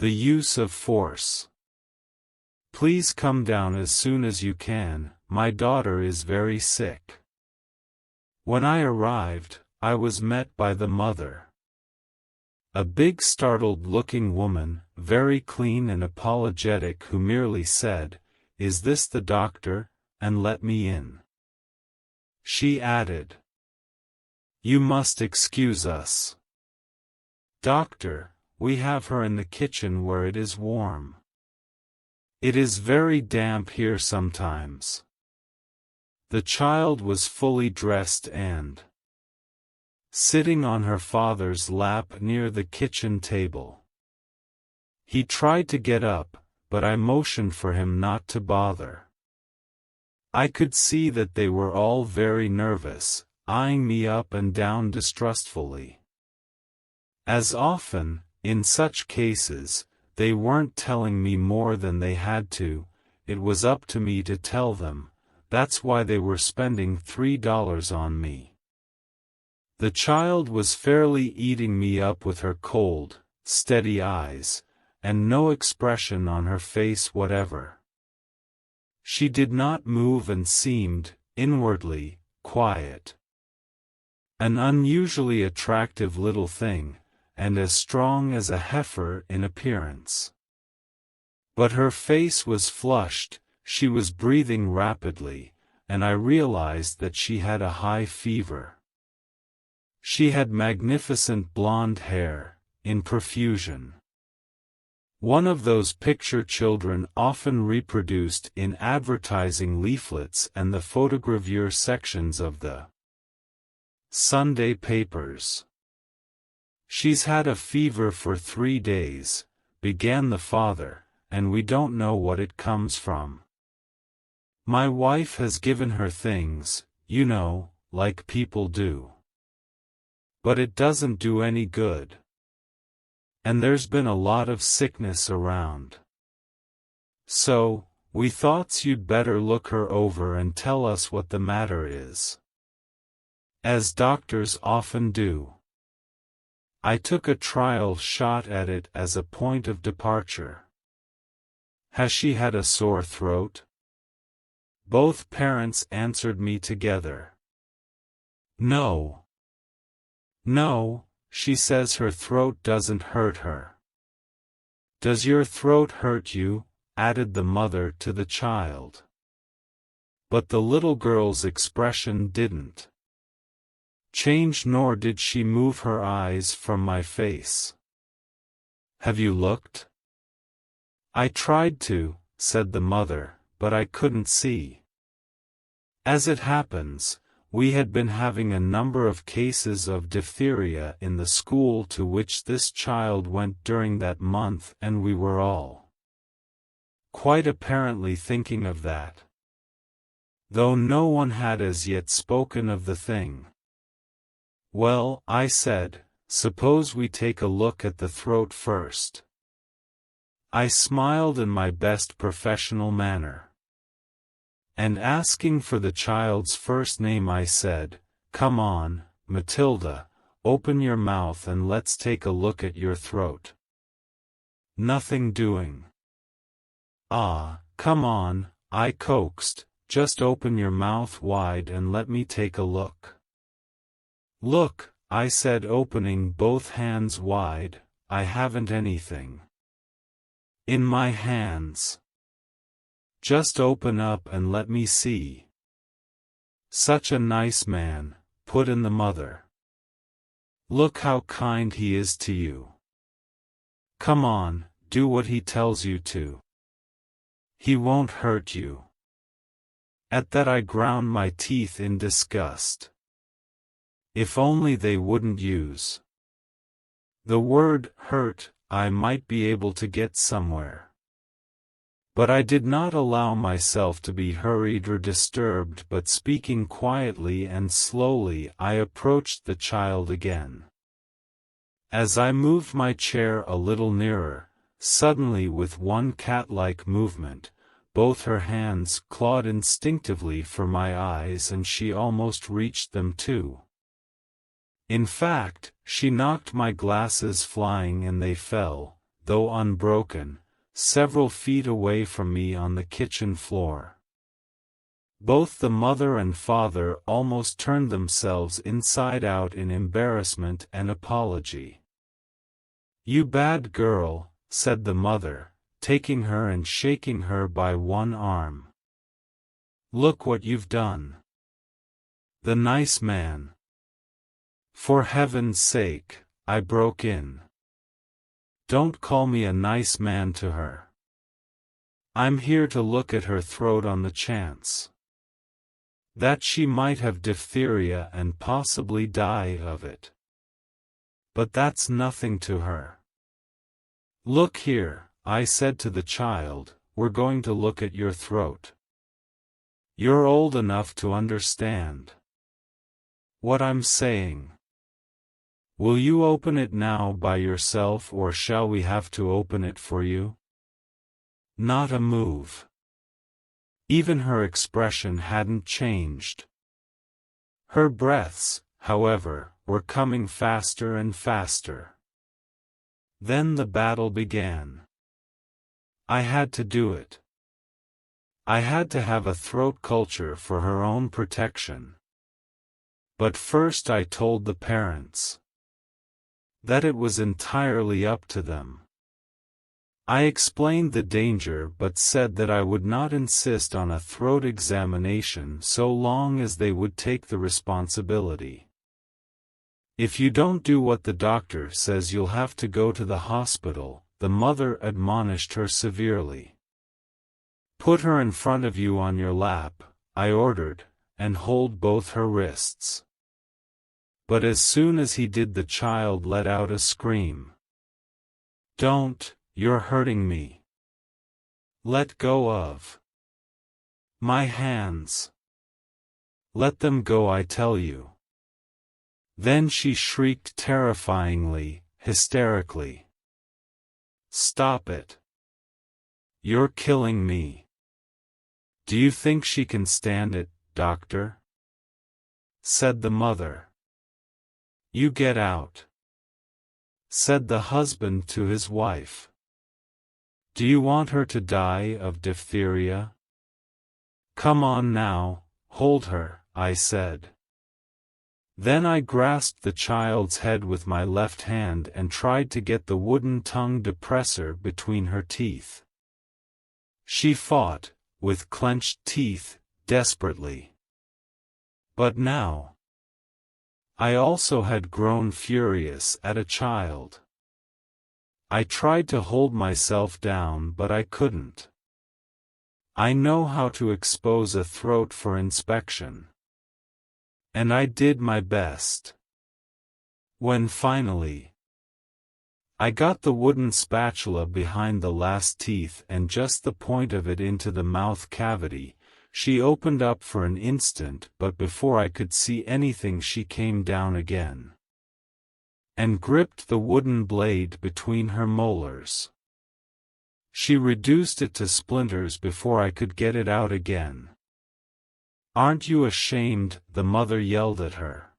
The use of force. Please come down as soon as you can, my daughter is very sick. When I arrived, I was met by the mother. A big startled-looking woman, very clean and apologetic, who merely said, "Is this the doctor?" and let me in. She added, "You must excuse us. Doctor, we have her in the kitchen where it is warm. It is very damp here sometimes." The child was fully dressed and sitting on her father's lap near the kitchen table. He tried to get up, but I motioned for him not to bother. I could see that they were all very nervous, eyeing me up and down distrustfully. As often, in such cases, they weren't telling me more than they had to, it was up to me to tell them, that's why they were spending $3 on me. The child was fairly eating me up with her cold, steady eyes, and no expression on her face whatever. She did not move and seemed, inwardly, quiet. An unusually attractive little thing, and as strong as a heifer in appearance. But her face was flushed, she was breathing rapidly, and I realized that she had a high fever. She had magnificent blonde hair, in profusion. One of those picture children often reproduced in advertising leaflets and the photogravure sections of the Sunday papers. "She's had a fever for 3 days," began the father, "and we don't know what it comes from. My wife has given her things, you know, like people do. But it doesn't do any good. And there's been a lot of sickness around. So, we thought you'd better look her over and tell us what the matter is. As doctors often do." I took a trial shot at it as a point of departure. "Has she had a sore throat?" Both parents answered me together. "No. No, she says her throat doesn't hurt her." "Does your throat hurt you?" added the mother to the child. But the little girl's expression didn't change, nor did she move her eyes from my face. "Have you looked?" "I tried to," said the mother, "but I couldn't see." As it happens, we had been having a number of cases of diphtheria in the school to which this child went during that month, and we were all quite apparently thinking of that, though no one had as yet spoken of the thing. "Well," I said, "suppose we take a look at the throat first." I smiled in my best professional manner. And asking for the child's first name, I said, "Come on, Matilda, open your mouth and let's take a look at your throat." Nothing doing. "Ah, come on," I coaxed, "just open your mouth wide and let me take a look." "Look," I said, opening both hands wide, "I haven't anything in my hands. Just open up and let me see." "Such a nice man," put in the mother. "Look how kind he is to you. Come on, do what he tells you to. He won't hurt you." At that I ground my teeth in disgust. If only they wouldn't use the word "hurt," I might be able to get somewhere. But I did not allow myself to be hurried or disturbed, but speaking quietly and slowly, I approached the child again. As I moved my chair a little nearer, suddenly with one cat-like movement, both her hands clawed instinctively for my eyes, and she almost reached them too. In fact, she knocked my glasses flying and they fell, though unbroken, several feet away from me on the kitchen floor. Both the mother and father almost turned themselves inside out in embarrassment and apology. "You bad girl," said the mother, taking her and shaking her by one arm. "Look what you've done." "The nice man." "For heaven's sake," I broke in. "Don't call me a nice man to her. I'm here to look at her throat on the chance that she might have diphtheria and possibly die of it. But that's nothing to her. Look here," I said to the child, "we're going to look at your throat. You're old enough to understand what I'm saying. Will you open it now by yourself, or shall we have to open it for you?" Not a move. Even her expression hadn't changed. Her breaths, however, were coming faster and faster. Then the battle began. I had to do it. I had to have a throat culture for her own protection. But first I told the parents that it was entirely up to them. I explained the danger but said that I would not insist on a throat examination so long as they would take the responsibility. "If you don't do what the doctor says, you'll have to go to the hospital," the mother admonished her severely. "Put her in front of you on your lap," I ordered, "and hold both her wrists." But as soon as he did, the child let out a scream. "Don't, you're hurting me. Let go of my hands. Let them go, I tell you." Then she shrieked terrifyingly, hysterically. "Stop it. You're killing me. Do you think she can stand it, doctor?" said the mother. "You get out," said the husband to his wife. "Do you want her to die of diphtheria? Come on now, hold her," I said. Then I grasped the child's head with my left hand and tried to get the wooden tongue depressor between her teeth. She fought, with clenched teeth, desperately. But now I also had grown furious at a child. I tried to hold myself down, but I couldn't. I know how to expose a throat for inspection. And I did my best. When finally I got the wooden spatula behind the last teeth and just the point of it into the mouth cavity, she opened up for an instant, but before I could see anything she came down again and gripped the wooden blade between her molars. She reduced it to splinters before I could get it out again. "Aren't you ashamed?" the mother yelled at her.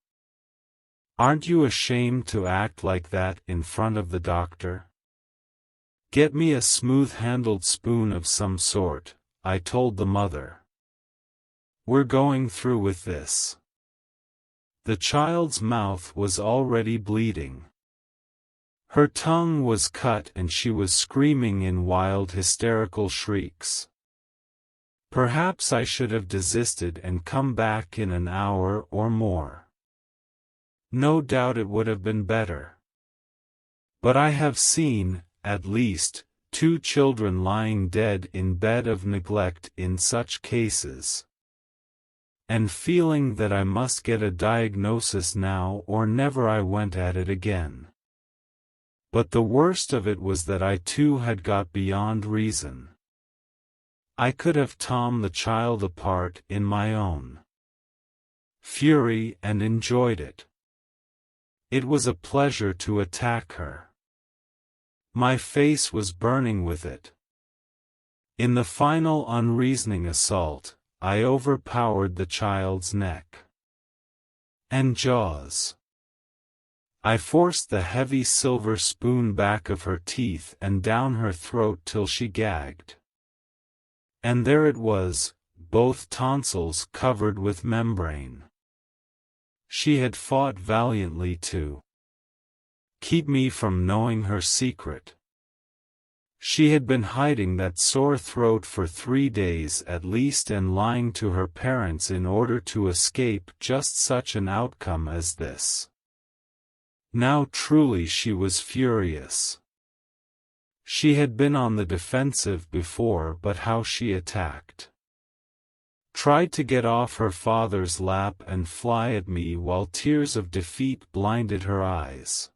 "Aren't you ashamed to act like that in front of the doctor? Get me a smooth-handled spoon of some sort," I told the mother. "We're going through with this." The child's mouth was already bleeding. Her tongue was cut and she was screaming in wild hysterical shrieks. Perhaps I should have desisted and come back in an hour or more. No doubt it would have been better. But I have seen, at least, 2 children lying dead in bed of neglect in such cases. And feeling that I must get a diagnosis now or never, I went at it again. But the worst of it was that I too had got beyond reason. I could have torn the child apart in my own fury and enjoyed it. It was a pleasure to attack her. My face was burning with it. In the final unreasoning assault, I overpowered the child's neck and jaws. I forced the heavy silver spoon back of her teeth and down her throat till she gagged. And there it was, both tonsils covered with membrane. She had fought valiantly to keep me from knowing her secret. She had been hiding that sore throat for 3 days at least and lying to her parents in order to escape just such an outcome as this. Now truly she was furious. She had been on the defensive before, but how she attacked. Tried to get off her father's lap and fly at me while tears of defeat blinded her eyes.